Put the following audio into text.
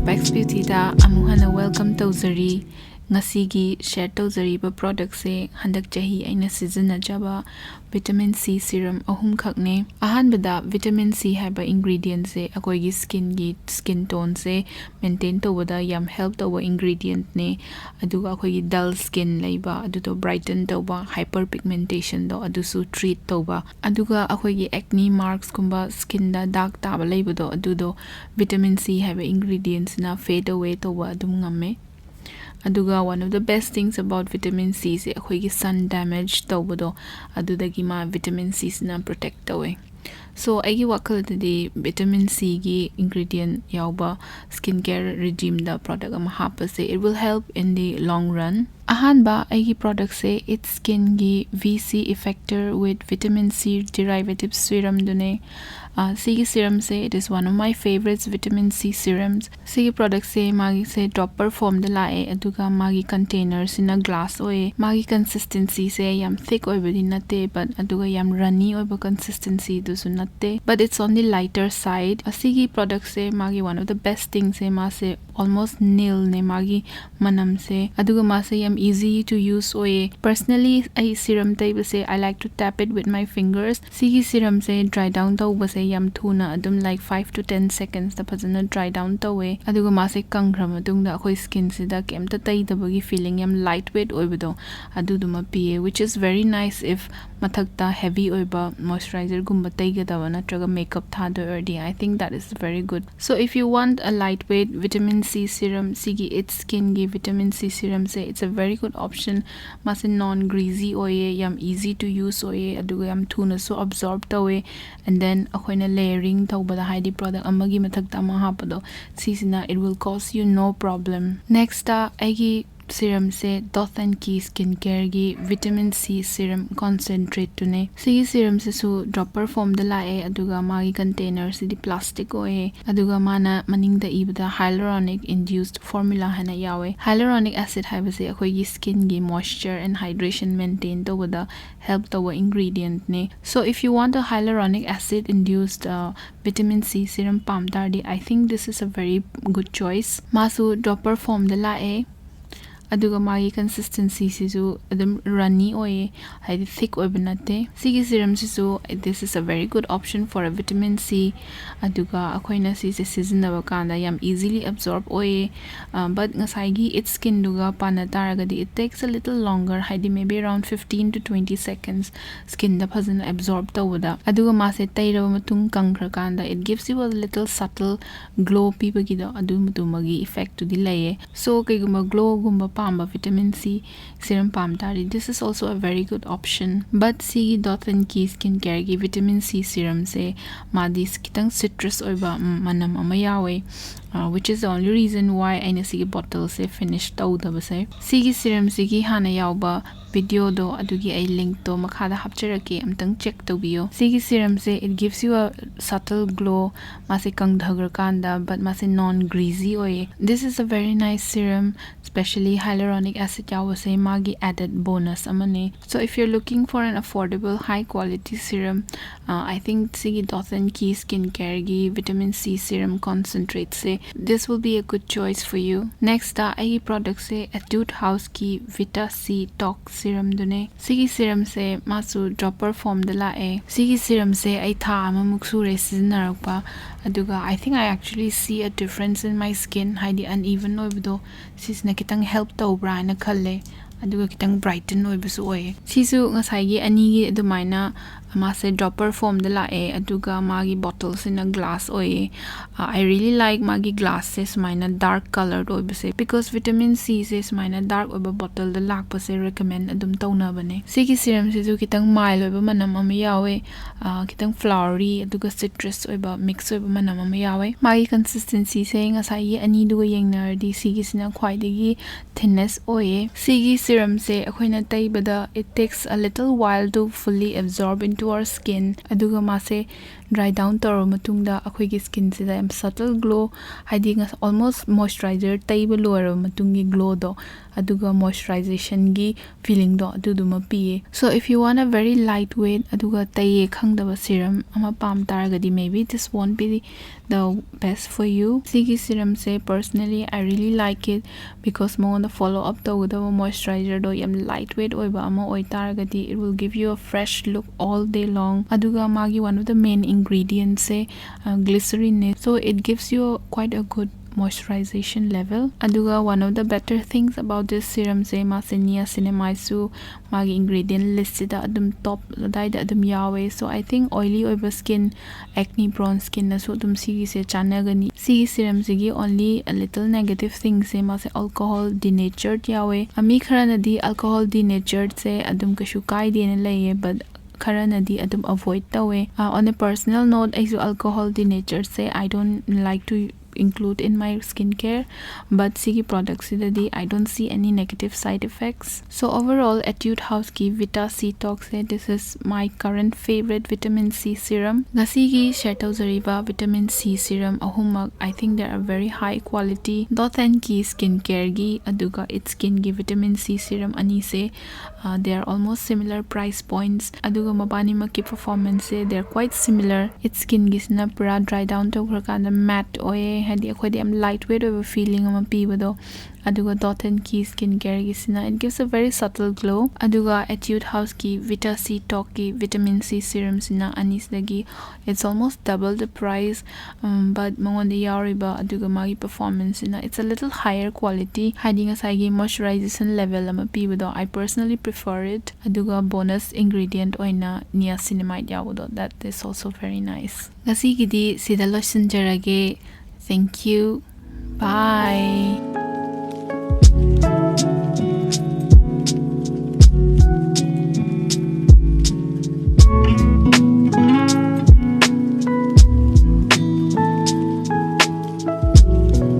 Apex Beauty da amu hana welcome tawzari ngasigi share tawzari ba product se handak chahi aina season jaba vitamin C serum ahum khakne ahan bada vitamin C haba ingredient se akoi gi skin tone se maintain tawada yam help tawa ingredient ne aduga akoi gi dull skin leiba adu to brighten tawa hyperpigmentation do adu su treat tawa aduga akoi gi acne marks kumba skin da dark taba leiba do adu do vitamin C haba ingredients na fade away tawa adum ngame aduga one of the best things about vitamin C se akhoi gi sun damage tawbado adudagi ma vitamin C na protect away so agi wakal de vitamin C gi ingredient yauba skincare regime da product ama hapa se it will help in the long run ahanba agi product se its skin gi VC effector with vitamin C derivative serum dune C serum se it is one of my favorites vitamin C serums C product se magi se dropper form de lae aduga magi containers in a glass oe magi consistency se yam thick oi badi nate but aduga yam runny oi consistency du sunate but it's on the lighter side C product se magi one of the best things se ma se almost nil ne magi manam se aduga ma se yam easy to use oe personally I serum table se I like to tap it with my fingers C serum se dry down tawba se yam thuna adum like 5 to 10 seconds da phajana dry down tawe aduga ma se kangram adung da khoi skin se da kemta tai dabagi feeling yam lightweight oibedo aduduma pa which is very nice if mathakta heavy oiba moisturizer gumba taiga dawa natraga makeup thada erdi I think that is very good so if you want a lightweight vitamin C serum sigi its skin gi vitamin C serum se it's a very good option mas non greasy oye yam easy to use oye aduga yam thuna so absorb tawe and then akoina layering tawbada haidi product amagi mathakta ma hapado sisina it will cause you no problem next agi serum se Dot and Key skincare gi vitamin C serum concentrate tune si serum se su dropper form de la aduga magi container si di plastic oe aduga mana maning da ibada hyaluronic induced formula hana yawe hyaluronic acid haiba se akoi gi skin gi moisture and hydration maintain to wada help to ingredient ne so if you want a hyaluronic acid induced vitamin C serum pam tardi I think this is a very good choice masu dropper form de la aduga magi consistency sisu adum runny oye haidi thick oibanate sigi serum sisu this is a very good option for a vitamin C aduga akoina si se season na kanda yam easily absorb oye but ngasai gi its skin duga panataraga it takes a little longer haidi maybe around 15 to 20 seconds skin da phajana absorb tawada aduga ma se tairaba matung kangra kanda it gives you a little subtle glow pibagi da adu mutumagi effect to the laye so kaiguma glow gumba pamba vitamin C serum palm tari this is also a very good option but C Dot and Key skincare gi vitamin C serum se madis kitang citrus oiba manam amayawe which is the only reason why aina si bottle se finish tawdaba se C serum si gi hana yawba video do adugi ai link to makhada hapcharake amtang check tawbiyo C serum se it gives you a subtle glow mase kangdhagar kanda but mase non greasy oye this is a very nice serum especially hyaluronic acid yawa se magi added bonus amane so if you're looking for an affordable high quality serum I think C Dot and Key skincare gi vitamin C serum concentrate se this will be a good choice for you next ai product se Etude House ki Vita C Talk serum dune sigi serum se masu dropper form de la sigi serum se ai tha amamuk sure seasonarpa aduga I think I actually see a difference in my skin haidi uneven oibdo sisna kitang help tawbra na khalle aduga kitang brighten oibasu oye sisu ngasai gi ani gi adumaina amase dropper form de la aduga magi bottles in a glass oye I really like magi glasses mina dark colored oibase because vitamin C is mina dark oiba bottle de lak pase recommend adum tawna bane sigi serum sisu kitang mild oiba manam am yawe kitang flowery aduga citrus oiba mix oiba manam am yawe magi consistency se ngasai gi ani duga yengnar di sigi sina khwai digi thinness oye sigi serum se akhoina taibada it takes a little while to fully absorb into our skin aduga mase dry down taro matungda akhoi gi skin sida am subtle glow haidi almost moisturizer taiba lower matungi glow do aduga moisturization gi feeling do aduduma piye. So if you want a very lightweight aduga taye khangdaba serum ama pam taragadi, maybe this won't be the best for you. Sigi serum say personally I really like it because mo the follow up to the moisturizer do yam lightweight oiba ama oi taragadi, it will give you a fresh look all day long. Aduga magi one of the main ingredients say glycerin, so it gives you quite a good moisturization level. Aduga one of the better things about this serum say mase niacinamide su magi ingredient list da adum top dai da adum yawe. So I think oily oiba skin, acne prone skin na so adum sigi se chanagani. Sigi serum sigi only a little negative thing say mase alcohol denatured yawe. Ami kharana di alcohol denatured se adum kashu kai de na laye, but Karanadi adum avoid tawe. On a personal note, I alcohol denatured say I don't like to include in my skincare, but Sigi products I don't see any negative side effects. So overall, Etude House ki Vita C Tox say this is my current favorite vitamin C serum. Gasigi Shetau Zariba vitamin C serum ahumak, I think they are very high quality. Dothan ki skincare gi aduga its skin gi vitamin C serum ani se they are almost similar price points. Aduga mabani maki performance say they're quite similar. Its skin gi sina pura dry down to kind of matte oye hadi akhodi am lightweight of a feeling ama pibado. Aduga Dothan ki skincare gi sina it gives a very subtle glow. Aduga Etude House ki Vita C Talk ki vitamin C serum sina anis lagi, it's almost double the price, but mangon de yariba aduga magi performance sina it's a little higher quality. Hiding aside moisturization level ama pibado, I personally prefer it. Aduga bonus ingredient oina niacinamide yawdo, that is also very nice. Gasi gidi sida lotion jarage. Thank you. Bye.